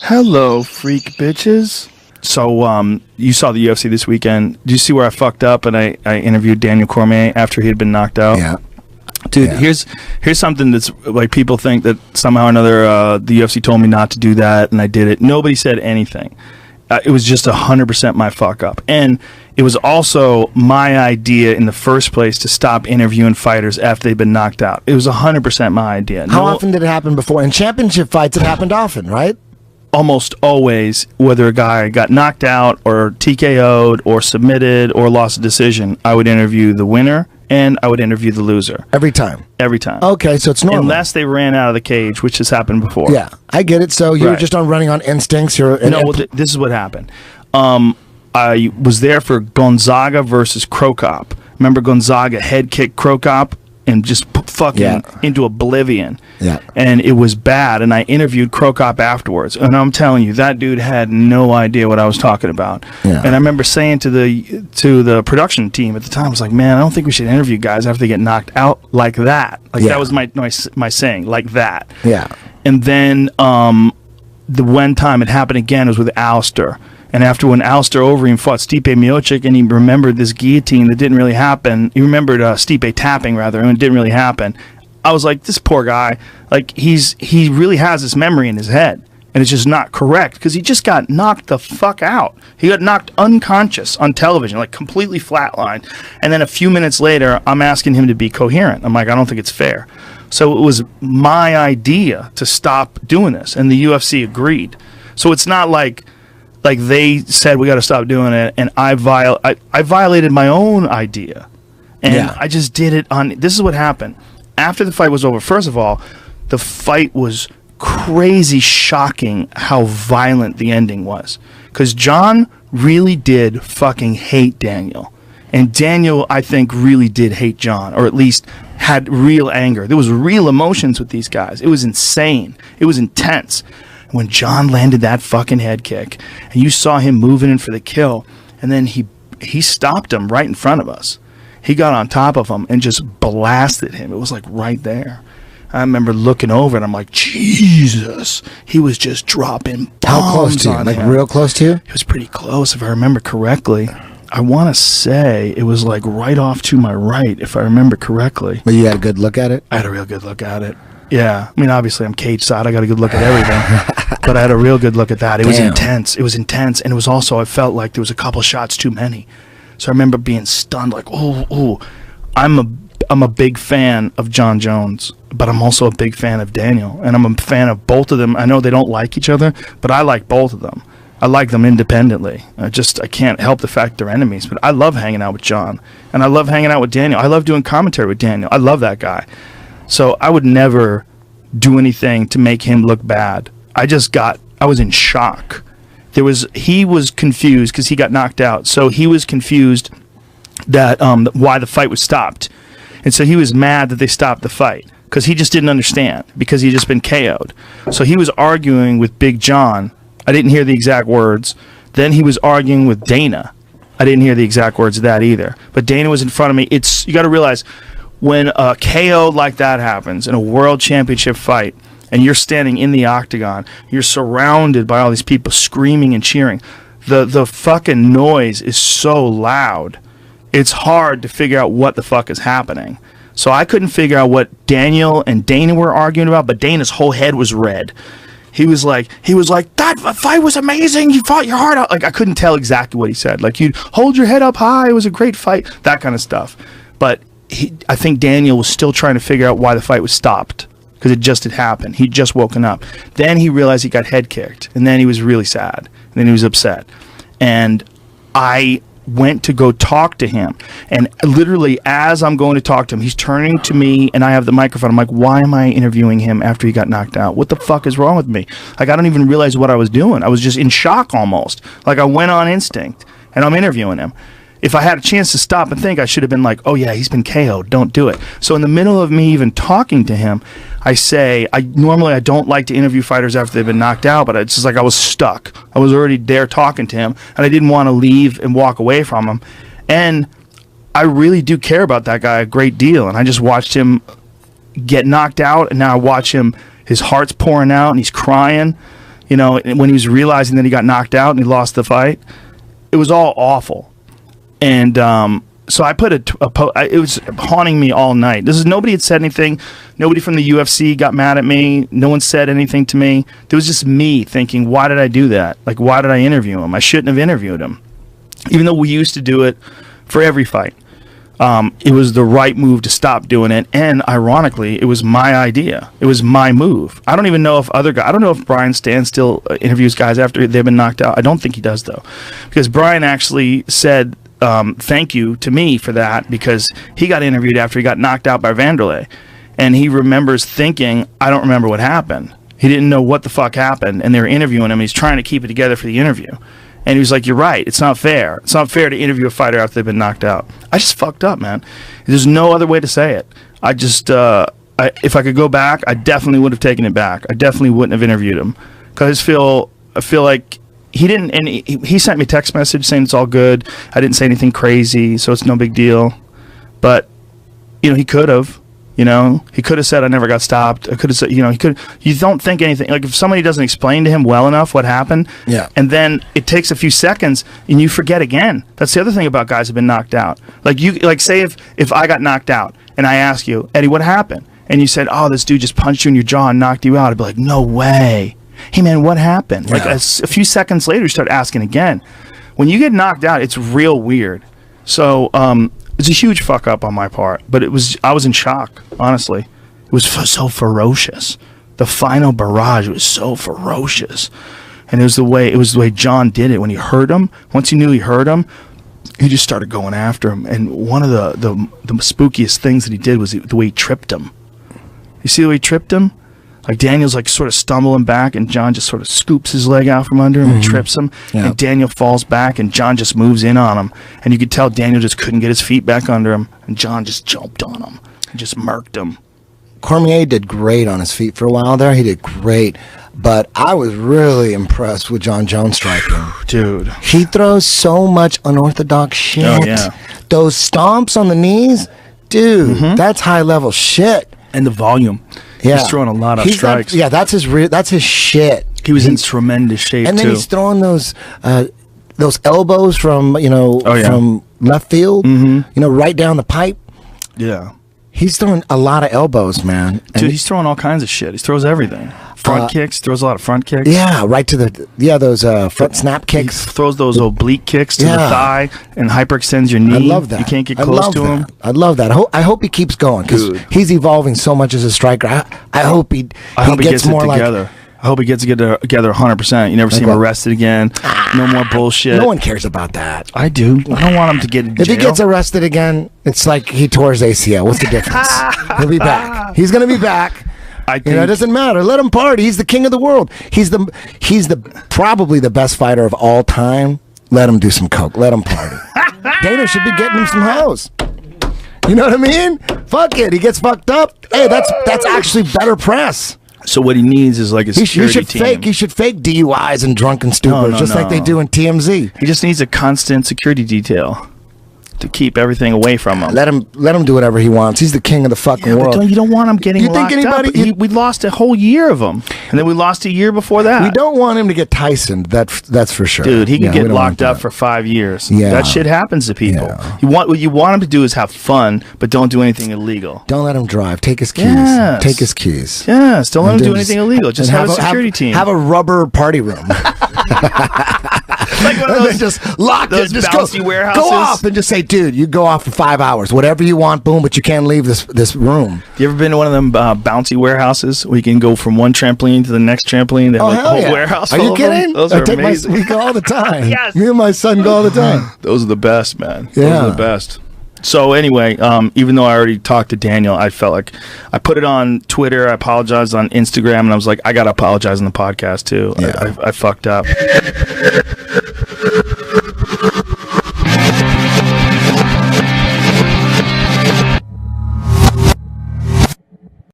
Hello, freak bitches. So, you saw the UFC this weekend. Did you see where I fucked up and I interviewed Daniel Cormier after he had been knocked out? Yeah. Dude, here's something that's like people think that somehow or another the UFC told me not to do that and I did it. Nobody said anything. It was just 100% my fuck up. And it was also my idea in the first place to stop interviewing fighters after they've been knocked out. It was 100% my idea. How often did it happen before? In championship fights, it happened often, right? Almost always, whether a guy got knocked out or TKO'd or submitted or lost a decision, I would interview the winner and I would interview the loser. Every time? Every time. Okay, so it's normal. Unless they ran out of the cage, which has happened before. Yeah, I get it. So you were just running on instincts? This is what happened. I was there for Gonzaga versus Krokop. Remember Gonzaga head kicked Krokop and just fucking into oblivion. Yeah. And it was bad. And I interviewed Krokop afterwards. And I'm telling you, that dude had no idea what I was talking about. Yeah. And I remember saying to the production team at the time, I was like, man, I don't think we should interview guys after they get knocked out like that. Like that was my saying, like that. Yeah. And then the one time it happened again was with Alistair. And after when Alistair Overeem fought Stipe Miocic and he remembered this guillotine that didn't really happen, he remembered Stipe tapping rather, and it didn't really happen. I was like, this poor guy, like he really has this memory in his head, and it's just not correct because he just got knocked the fuck out. He got knocked unconscious on television, like completely flatlined. And then a few minutes later, I'm asking him to be coherent. I'm like, I don't think it's fair. So it was my idea to stop doing this, and the UFC agreed. So it's not like they said we got to stop doing it, and I violated my own idea, and I just did it on. This is what happened after the fight was over. First of all, the fight was crazy, shocking how violent the ending was, because John really did fucking hate Daniel, and Daniel I think really did hate John, or at least had real anger. There was real emotions with these guys. It was insane. It was intense. When John landed that fucking head kick and you saw him moving in for the kill, and then he stopped him right in front of us. He got on top of him and just blasted him. It was like right there. I remember looking over and I'm like, Jesus. He was just dropping bombs. How close to you? Like real close to you? It was pretty close if I remember correctly. I want to say it was like right off to my right if I remember correctly. But you had a good look at it? I had a real good look at it. Yeah, I mean, obviously I'm cage side. I got a good look at everything, but I had a real good look at that. It was intense. It was intense, and it was also I felt like there was a couple shots too many. So I remember being stunned, like, oh. I'm a big fan of John Jones, but I'm also a big fan of Daniel, and I'm a fan of both of them. I know they don't like each other, but I like both of them. I like them independently. I can't help the fact they're enemies, but I love hanging out with John, and I love hanging out with Daniel. I love doing commentary with Daniel. I love that guy. So I would never do anything to make him look bad. I was in shock. He was confused because he got knocked out. So he was confused that why the fight was stopped. And so he was mad that they stopped the fight because he just didn't understand because he just been KO'd. So he was arguing with Big John. I didn't hear the exact words. Then he was arguing with Dana. I didn't hear the exact words of that either. But Dana was in front of me. You got to realize, when a KO like that happens in a world championship fight and you're standing in the octagon, you're surrounded by all these people screaming and cheering. The fucking noise is so loud. It's hard to figure out what the fuck is happening. So I couldn't figure out what Daniel and Dana were arguing about, but Dana's whole head was red. He was like, that fight was amazing. You fought your heart out. Like, I couldn't tell exactly what he said. Like, you'd hold your head up high. It was a great fight. That kind of stuff. But I think Daniel was still trying to figure out why the fight was stopped because it just had happened. He'd just woken up. Then he realized he got head kicked, and then he was really sad, and then he was upset. And I went to go talk to him, and literally as I'm going to talk to him, he's turning to me, and I have the microphone. I'm like, why am I interviewing him after he got knocked out? What the fuck is wrong with me? Like, I don't even realize what I was doing. I was just in shock almost. Like, I went on instinct, and I'm interviewing him. If I had a chance to stop and think, I should have been like, oh yeah, he's been KO'd, don't do it. So in the middle of me even talking to him, I say, normally I don't like to interview fighters after they've been knocked out, but it's just like I was stuck. I was already there talking to him, and I didn't want to leave and walk away from him. And I really do care about that guy a great deal, and I just watched him get knocked out, and now I watch him, his heart's pouring out, and he's crying. You know, when he was realizing that he got knocked out and he lost the fight, it was all awful. And so I put it was haunting me all night. Nobody had said anything. Nobody from the UFC got mad at me. No one said anything to me. There was just me thinking, why did I do that? Like, why did I interview him? I shouldn't have interviewed him. Even though we used to do it for every fight. It was the right move to stop doing it, and ironically, it was my idea. It was my move. I don't even know if other guys. I don't know if Brian Stan still interviews guys after they've been knocked out. I don't think he does though, because Brian actually said thank you to me for that, because he got interviewed after he got knocked out by Vanderlei, and he remembers thinking, I don't remember what happened. He didn't know what the fuck happened, and they were interviewing him. And he's trying to keep it together for the interview. And he was like, you're right. It's not fair. It's not fair to interview a fighter after they've been knocked out. I just fucked up, man. There's no other way to say it. I just, if I could go back, I definitely would have taken it back. I definitely wouldn't have interviewed him. Because I feel like he didn't, and he sent me a text message saying it's all good. I didn't say anything crazy, so it's no big deal. But, you know, he could have. You know, he could have said, I never got stopped. I could have said, you know, you don't think anything. Like, if somebody doesn't explain to him well enough what happened, and then it takes a few seconds and you forget again. That's the other thing about guys who've been knocked out. Like, say if I got knocked out and I ask you, Eddie, what happened? And you said, oh, this dude just punched you in your jaw and knocked you out. I'd be like, no way. Hey, man, what happened? Like, a few seconds later, you start asking again. When you get knocked out, it's real weird. So, it's a huge fuck up on my part, but I was in shock, honestly. It was so ferocious. The final barrage was so ferocious. And it was the way John did it when he heard him. Once he knew he heard him, he just started going after him. And one of the spookiest things that he did was the way he tripped him. You see the way he tripped him? Like, Daniel's like sort of stumbling back, and John just sort of scoops his leg out from under him and trips him. And Daniel falls back, and John just moves in on him. And you could tell Daniel just couldn't get his feet back under him, and John just jumped on him and just murked him. Cormier did great on his feet for a while there. He did great. But I was really impressed with John Jones striking. Dude. He throws so much unorthodox shit. Oh, yeah. Those stomps on the knees, dude, that's high-level shit. And the volume. Yeah. He's throwing a lot of strikes. That's his shit. He was in tremendous shape, and then too. He's throwing those elbows from, from left field, right down the pipe. Yeah. He's throwing a lot of elbows, man. Dude, he's throwing all kinds of shit. He throws everything. Front kicks, throws a lot of front kicks. Yeah, right to those front snap kicks. He throws those oblique kicks to the thigh and hyperextends your knee. I love that. You can't get close to him. I love that. I hope he keeps going, because he's evolving so much as a striker. I hope he gets more together. I hope he gets it together 100%. You never see him arrested again. No more bullshit. No one cares about that. I do. I don't want him to get in jail. If he gets arrested again, it's like he tore his ACL. What's the difference? He'll be back. He's going to be back. I think, it doesn't matter. Let him party. He's the king of the world. He's probably the best fighter of all time. Let him do some coke. Let him party. Dana should be getting him some hoes. You know what I mean? Fuck it. He gets fucked up. Hey, that's actually better press. So what he needs is like a security team. He should fake DUIs and drunken stupors, just like they do in TMZ. He just needs a constant security detail to keep everything away from him. Let him do whatever he wants. He's the king of the fucking world. You don't want him getting locked up. We lost a whole year of him, and then we lost a year before that. We don't want him to get Tysoned. That's for sure. Dude, he can get locked up for 5 years. Yeah. That shit happens to people. Yeah. What you want him to do is have fun, but don't do anything illegal. Don't let him drive. Take his keys. Yes. Take his keys. Yes. Don't let him do anything illegal. Just have a security team. Have a rubber party room. Like one of those, just lock those it. Just bouncy warehouses. Go off and just say, dude, you go off for 5 hours, whatever you want, boom. But you can't leave this room. You ever been to one of them bouncy warehouses where you can go from one trampoline to the next trampoline? They have like a whole warehouse. Are you kidding? Those are amazing. We go all the time. Yes. Me and my son go all the time. Those are the best, man. Yeah. Those are the best. So anyway, even though I already talked to Daniel, I felt like I put it on Twitter. I apologized on Instagram, and I was like, I got to apologize on the podcast too. Yeah. I fucked up.